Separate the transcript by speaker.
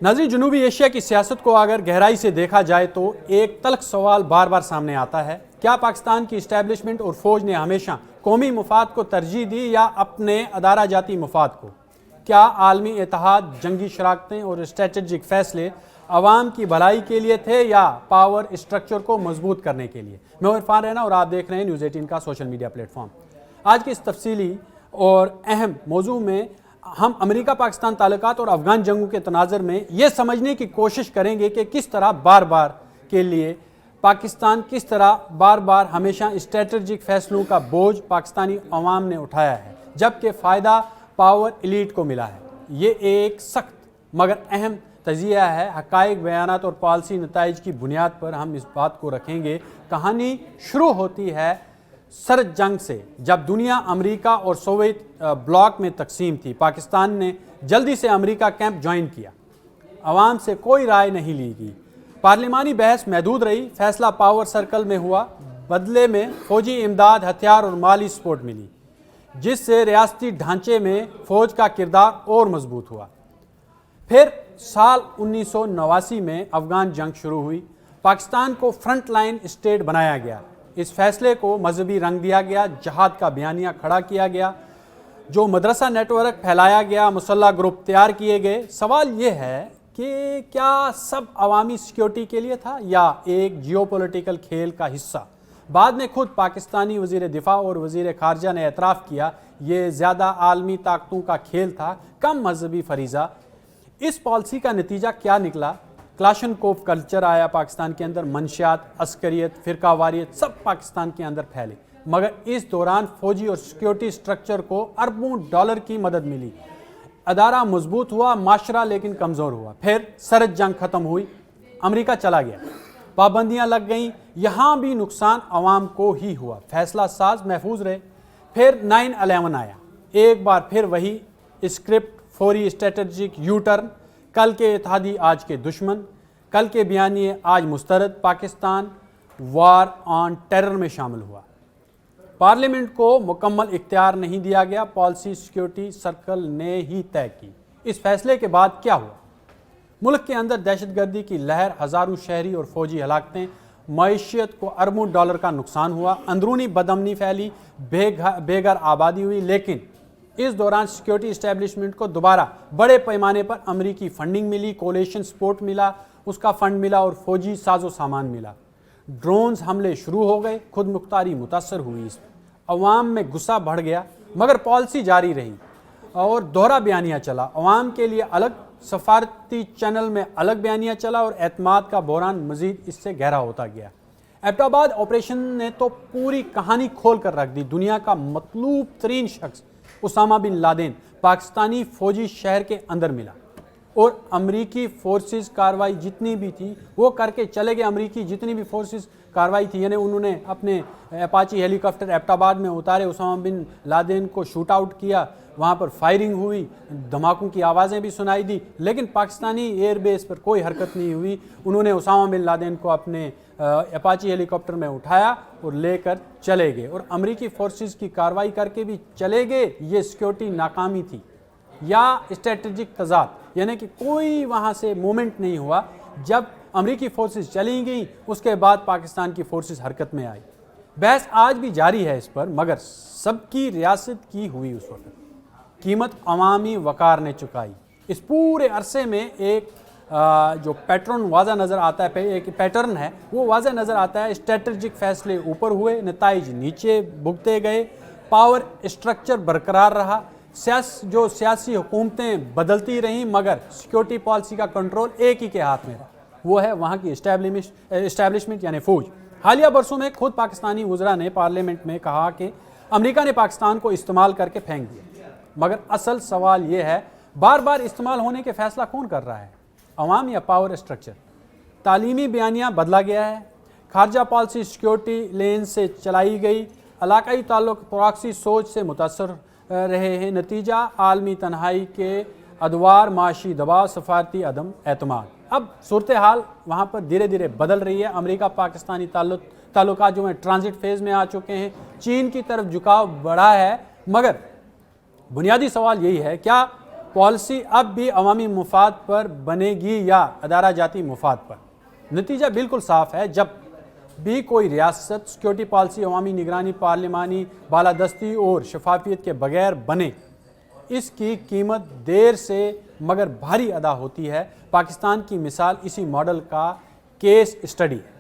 Speaker 1: नाज़रीन, जनूबी एशिया की सियासत को अगर गहराई से देखा जाए तो एक तल्ख सवाल बार बार सामने आता है। क्या पाकिस्तान की इस्टेब्लिशमेंट और फ़ौज ने हमेशा कौमी मुफाद को तरजीह दी या अपने अदारा जाती मुफाद को? क्या आलमी इत्तेहाद, जंगी शराकतें और स्ट्रेटजिक फ़ैसले अवाम की भलाई के लिए थे या पावर स्ट्रक्चर को मजबूत करने के लिए? मैं इरफान रैना और आप देख रहे हैं न्यूज़ 18 का सोशल मीडिया प्लेटफॉर्म। आज की इस तफसीली और अहम मौजू में हम अमेरिका पाकिस्तान ताल्लुकात और अफ़गान जंगों के तनाज़ुर में ये समझने की कोशिश करेंगे कि किस तरह बार बार के लिए पाकिस्तान किस तरह बार बार हमेशा स्ट्रेटजिक फ़ैसलों का बोझ पाकिस्तानी अवाम ने उठाया है, जबकि फ़ायदा पावर एलीट को मिला है। ये एक सख्त मगर अहम तजिया है। हक़ाइक़, बयानात और पॉलिसी नताइज की बुनियाद पर हम इस बात को रखेंगे। कहानी शुरू होती है सर्द जंग से, जब दुनिया अमेरिका और सोवियत ब्लॉक में तकसीम थी। पाकिस्तान ने जल्दी से अमेरिका कैंप ज्वाइन किया। अवाम से कोई राय नहीं ली गई। पार्लिमानी बहस महदूद रही। फैसला पावर सर्कल में हुआ। बदले में फ़ौजी इमदाद, हथियार और माली सपोर्ट मिली, जिससे रियासती ढांचे में फ़ौज का किरदार और मजबूत हुआ। फिर साल 1989 में अफ़गान जंग शुरू हुई। पाकिस्तान को फ्रंट लाइन स्टेट बनाया गया। इस फैसले को मजहबी रंग दिया गया, जहाद का बयानिया खड़ा किया गया, जो मदरसा नेटवर्क फैलाया गया, मुसल्ह ग्रुप तैयार किए गए। सवाल ये है कि क्या सब अवामी सिक्योरिटी के लिए था या एक जियोपॉलिटिकल खेल का हिस्सा? बाद में खुद पाकिस्तानी वज़ीर दिफा और वज़ीर ख़ारजा ने एतराफ़ किया ये ज़्यादा आलमी ताकतों का खेल था, कम मजहबी फरीज़ा। इस पॉलिसी का नतीजा क्या निकला? क्लाशनकोफ कल्चर आया पाकिस्तान के अंदर। मंशियात, अस्करियत, फ़िरकावारियत सब पाकिस्तान के अंदर फैले। मगर इस दौरान फ़ौजी और सिक्योरिटी स्ट्रक्चर को अरबों डॉलर की मदद मिली। अदारा मजबूत हुआ, माशरा लेकिन कमज़ोर हुआ। फिर सरद जंग ख़त्म हुई, अमेरिका चला गया, पाबंदियाँ लग गईं। यहाँ भी नुकसान अवाम को ही हुआ। फैसला साज महफूज रहे। फिर 9/11 आया। एक बार फिर वही स्क्रिप्ट, फौरी स्ट्रेटजिक यू टर्न। कल के इत्तेहादी आज के दुश्मन, कल के बयानिए आज मुस्तरद। पाकिस्तान वार ऑन टेरर में शामिल हुआ। पार्लियामेंट को मुकम्मल इख्तियार नहीं दिया गया, पॉलिसी सिक्योरिटी सर्कल ने ही तय की। इस फैसले के बाद क्या हुआ? मुल्क के अंदर दहशतगर्दी की लहर, हज़ारों शहरी और फौजी हलाकतें, मईशत को अरबों डॉलर का नुकसान हुआ, अंदरूनी बदअमनी फैली, बेघर आबादी हुई। लेकिन इस दौरान सिक्योरिटी इस्टेब्लिशमेंट को दोबारा बड़े पैमाने पर अमरीकी फंडिंग मिली, कोलिशन सपोर्ट मिला, उसका फंड मिला और फौजी साजो सामान मिला। ड्रोन्स हमले शुरू हो गए, खुद मुख्तारी मुतासर हुई। इस अवाम में गुस्सा बढ़ गया, मगर पॉलिसी जारी रही और दोहरा बयानिया चला। अवाम के लिए अलग, सफारती चैनल में अलग बयानिया चला और एतमाद का बहरान मजीद इससे गहरा होता गया। एबटाबाद ऑपरेशन ने तो पूरी कहानी खोल कर रख दी। दुनिया का मतलूब तरीन शख्स उसामा बिन लादेन पाकिस्तानी फ़ौजी शहर के अंदर मिला और अमरीकी फोर्सेस कार्रवाई जितनी भी थी वो करके चले गए। अमरीकी जितनी भी फोर्सेस कार्रवाई थी, यानी उन्होंने अपने अपाची हेलीकॉप्टर एबटाबाद में उतारे, उसामा बिन लादेन को शूट आउट किया, वहाँ पर फायरिंग हुई, धमाकों की आवाज़ें भी सुनाई दी, लेकिन पाकिस्तानी एयरबेस पर कोई हरकत नहीं हुई। उन्होंने उसामा बिन लादेन को अपने अपाची हेलीकॉप्टर में उठाया और लेकर चले गए और अमरीकी फोर्सेस की कार्रवाई करके भी चले गए। ये सिक्योरिटी नाकामी थी या स्ट्रेटजिक तजाद, यानी कि कोई वहाँ से मूवमेंट नहीं हुआ। जब अमरीकी फोर्सेस चली गई उसके बाद पाकिस्तान की फोर्सेस हरकत में आई। बहस आज भी जारी है इस पर, मगर सबकी रियासत की हुई उस वक्त कीमत अवामी वकार ने चुकाई। इस पूरे अरसे में एक जो पैटर्न वाज़ा नज़र आता है, एक पैटर्न है वो वाज़ा नज़र आता है। स्ट्रेटजिक फ़ैसले ऊपर हुए, नताइज नीचे भुगते गए, पावर स्ट्रक्चर बरकरार रहा, जो सियासी हुकूमतें बदलती रहीं, मगर सिक्योरिटी पॉलिसी का कंट्रोल एक ही के हाथ में रहा, वो है वहाँ की इस्टेब्लिशमेंट यानी फ़ौज। हालिया बरसों में खुद पाकिस्तानी वज़रा ने पार्लियामेंट में कहा कि अमेरिका ने पाकिस्तान को इस्तेमाल करके फेंक दिया। मगर असल सवाल ये है, बार बार इस्तेमाल होने के फ़ैसला कौन कर रहा है, अवाम या पावर स्ट्रक्चर? तालीमी बयानिया बदला गया है, खारजा पॉलिसी सिक्योरिटी लेन से चलाई गई, इलाकाई ताल्लुक प्रॉक्सी सोच से मुतासर रहे हैं। नतीजा आलमी तन्हाई के अदवार, माशी दबाव, सफारती अदम एतमाद। अब सूरत हाल वहाँ पर धीरे धीरे बदल रही है। अमेरिका पाकिस्तानी ताल्लुकात जो हैं ट्रांजिट फेज़ में आ चुके हैं। चीन की तरफ झुकाव बढ़ा है, मगर बुनियादी सवाल यही है, क्या پالیسی اب بھی عوامی مفاد پر بنے گی یا ادارہ جاتی مفاد پر؟ نتیجہ بالکل صاف ہے، جب بھی کوئی ریاست سیکیورٹی پالیسی عوامی نگرانی، پارلیمانی بالادستی اور شفافیت کے بغیر بنے، اس کی قیمت دیر سے مگر بھاری ادا ہوتی ہے۔ پاکستان کی مثال اسی ماڈل کا کیس اسٹڈی ہے۔